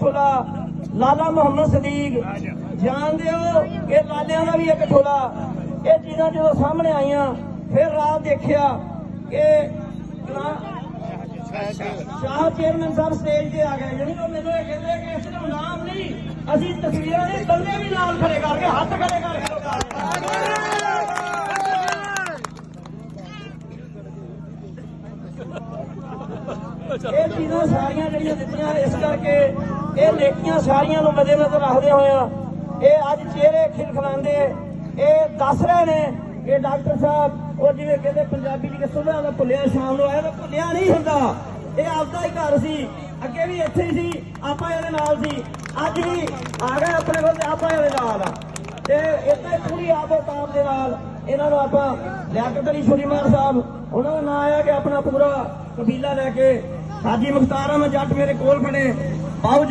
ठोला लाला मुहम्मद सदीक जानते हो कि लालिया का भी एक ठोला। ये चीज़ा जो सामने आईया फिर रात देखिया कि शाह चेयरमैन साहब स्टेज पे आ गए जी मैंने कहते कि सिर्फ नाम नहीं असी तस्वीर नहीं बंदे भी नाम खड़े करके हाथ खड़े करके ये चीज़ां सारियां जिहड़ियां दित्तियां इस करके ये नेकियां सारियां नूं मद्देनज़र रखदे होए ये अज चेहरे खिलखिलांदे ये दस रहे ने कि डॉक्टर साहब और जिवें कहंदे पंजाबी च कि सुबह दा भुलिया शाम नूं आया भुलिया नहीं हुंदा। ये आपदा ही घर सी अगे भी इत्थे ही सी आपां इहदे नाल सी अज भी आ गए अपने कोल ते आपां इहदे नाल ते इत्थे पूरी आपो ताप दे नाल इन्हां नूं आपां लियाकत अली शुरीमान साहब उन्हां दा नाम आया कि अपना पूरा कबीला लैके हाजी मुख्तार अहमद जट मेरे कोल खड़े पाओ